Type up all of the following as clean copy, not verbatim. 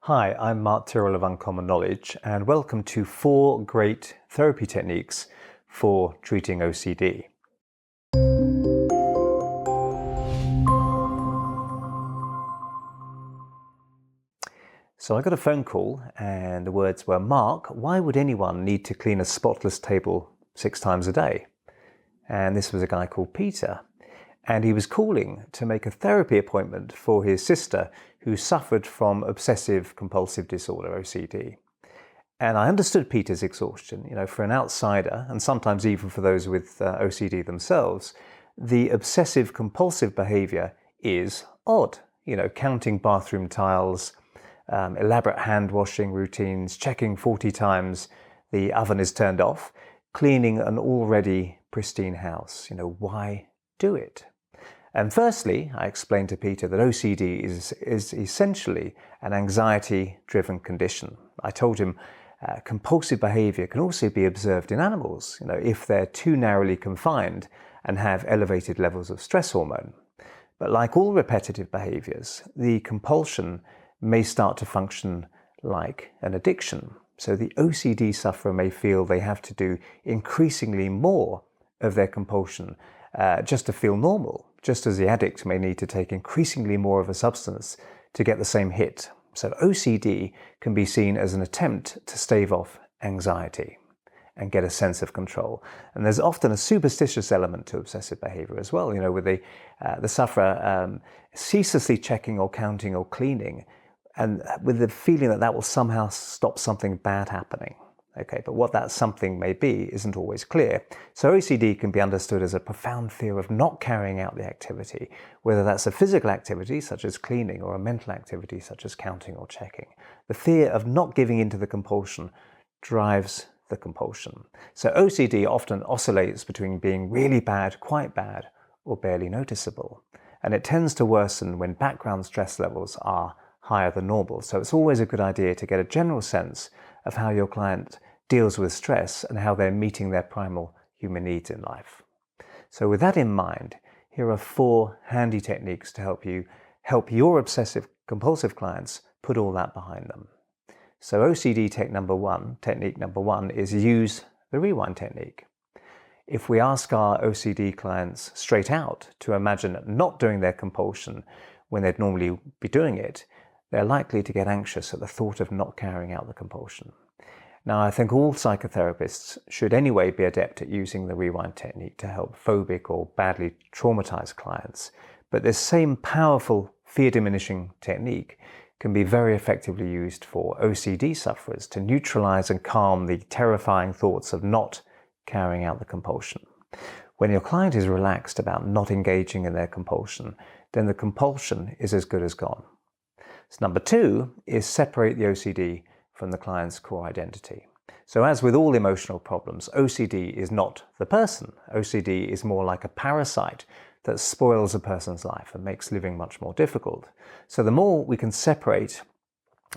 Hi, I'm Mark Tyrrell of Uncommon Knowledge, and welcome to 4 great therapy techniques for treating OCD. So I got a phone call and the words were, "Mark, why would anyone need to clean a spotless table 6 times a day?" And this was a guy called Peter. And he was calling to make a therapy appointment for his sister who suffered from obsessive-compulsive disorder, OCD. And I understood Peter's exhaustion. For an outsider, and sometimes even for those with OCD themselves, the obsessive-compulsive behavior is odd. Counting bathroom tiles, elaborate hand-washing routines, checking 40 times the oven is turned off, cleaning an already pristine house. Why do it? And firstly, I explained to Peter that OCD is essentially an anxiety-driven condition. I told him compulsive behavior can also be observed in animals, if they're too narrowly confined and have elevated levels of stress hormone. But like all repetitive behaviors, the compulsion may start to function like an addiction. So the OCD sufferer may feel they have to do increasingly more of their compulsion just to feel normal, just as the addict may need to take increasingly more of a substance to get the same hit. So OCD can be seen as an attempt to stave off anxiety and get a sense of control. And there's often a superstitious element to obsessive behavior as well, with the sufferer ceaselessly checking or counting or cleaning, and with the feeling that that will somehow stop something bad happening. Okay, but what that something may be isn't always clear. So OCD can be understood as a profound fear of not carrying out the activity, whether that's a physical activity such as cleaning or a mental activity such as counting or checking. The fear of not giving into the compulsion drives the compulsion. So OCD often oscillates between being really bad, quite bad, or barely noticeable. And it tends to worsen when background stress levels are higher than normal. So it's always a good idea to get a general sense of how your client deals with stress and how they're meeting their primal human needs in life. So with that in mind, here are 4 handy techniques to help your obsessive-compulsive clients put all that behind them. So OCD technique number one is use the rewind technique. If we ask our OCD clients straight out to imagine not doing their compulsion when they'd normally be doing it, they're likely to get anxious at the thought of not carrying out the compulsion. Now, I think all psychotherapists should anyway be adept at using the rewind technique to help phobic or badly traumatized clients, but this same powerful fear-diminishing technique can be very effectively used for OCD sufferers to neutralize and calm the terrifying thoughts of not carrying out the compulsion. When your client is relaxed about not engaging in their compulsion, then the compulsion is as good as gone. So number 2 is separate the OCD from the client's core identity. So as with all emotional problems, OCD is not the person. OCD is more like a parasite that spoils a person's life and makes living much more difficult. So the more we can separate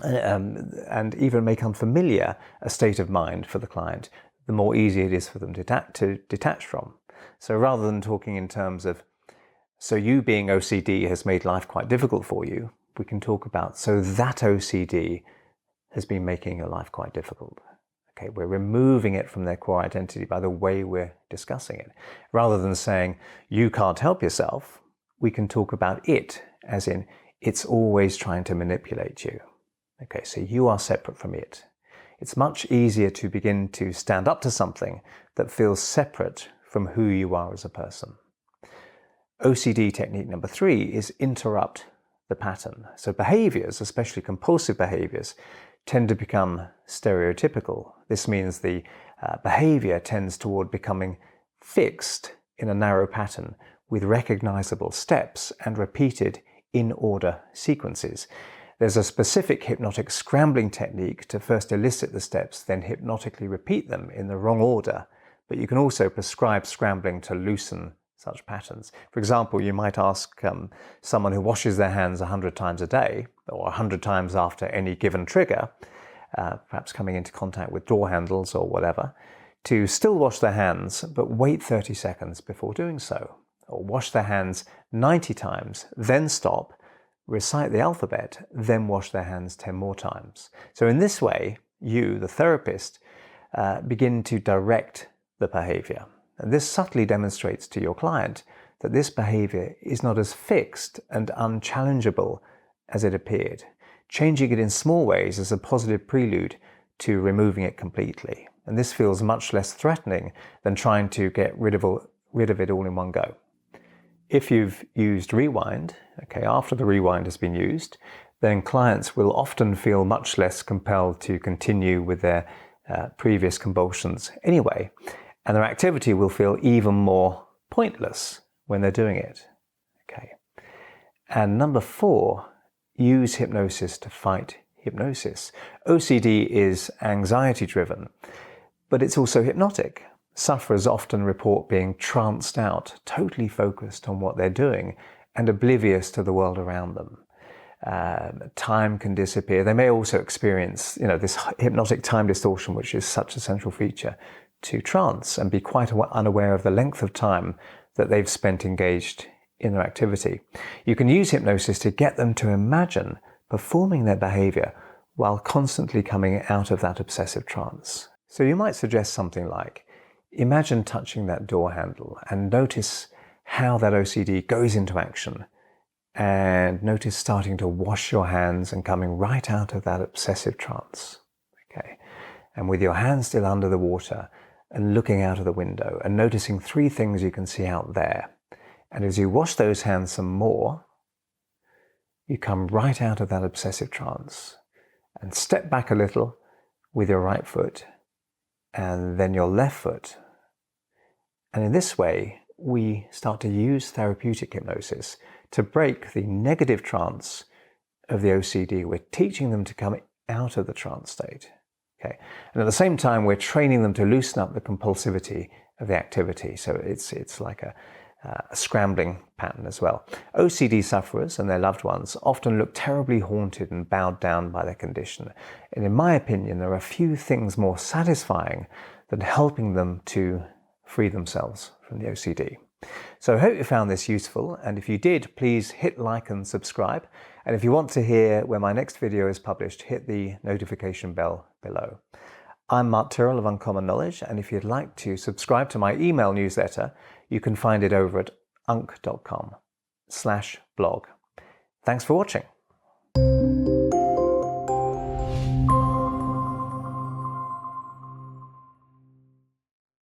and even make unfamiliar a state of mind for the client, the more easy it is for them to detach from. So rather than talking in terms of, so you being OCD has made life quite difficult for you, we can talk about, so that OCD has been making your life quite difficult. Okay, we're removing it from their core identity by the way we're discussing it. Rather than saying, you can't help yourself, we can talk about it, as in, it's always trying to manipulate you. Okay, so you are separate from it. It's much easier to begin to stand up to something that feels separate from who you are as a person. OCD technique number 3 is interrupt the pattern. So behaviors, especially compulsive behaviors, tend to become stereotypical. This means the behavior tends toward becoming fixed in a narrow pattern with recognizable steps and repeated in-order sequences. There's a specific hypnotic scrambling technique to first elicit the steps, then hypnotically repeat them in the wrong order, but you can also prescribe scrambling to loosen such patterns. For example, you might ask someone who washes their hands 100 times a day, or 100 times after any given trigger, perhaps coming into contact with door handles or whatever, to still wash their hands, but wait 30 seconds before doing so. Or wash their hands 90 times, then stop, recite the alphabet, then wash their hands 10 more times. So in this way, you, the therapist, begin to direct the behavior. And this subtly demonstrates to your client that this behavior is not as fixed and unchallengeable as it appeared. Changing it in small ways is a positive prelude to removing it completely. And this feels much less threatening than trying to get rid of it all in one go. If you've used rewind, after the rewind has been used, then clients will often feel much less compelled to continue with their previous compulsions anyway, and their activity will feel even more pointless when they're doing it. And number 4, use hypnosis to fight hypnosis. OCD is anxiety-driven, but it's also hypnotic. Sufferers often report being tranced out, totally focused on what they're doing and oblivious to the world around them. Time can disappear. They may also experience, this hypnotic time distortion, which is such a central feature to trance, and be quite unaware of the length of time that they've spent engaged in their activity. You can use hypnosis to get them to imagine performing their behavior while constantly coming out of that obsessive trance. So you might suggest something like, imagine touching that door handle and notice how that OCD goes into action, and notice starting to wash your hands and coming right out of that obsessive trance. And with your hands still under the water and looking out of the window and noticing 3 things you can see out there. And as you wash those hands some more, you come right out of that obsessive trance and step back a little with your right foot and then your left foot. And in this way, we start to use therapeutic hypnosis to break the negative trance of the OCD. We're teaching them to come out of the trance state. And at the same time, we're training them to loosen up the compulsivity of the activity. So it's like a scrambling pattern as well. OCD sufferers and their loved ones often look terribly haunted and bowed down by their condition. And in my opinion, there are few things more satisfying than helping them to free themselves from the OCD. So I hope you found this useful, and if you did, please hit like and subscribe. And if you want to hear when my next video is published, hit the notification bell below. I'm Mark Tyrrell of Uncommon Knowledge, and if you'd like to subscribe to my email newsletter, you can find it over at unk.com/blog. Thanks for watching.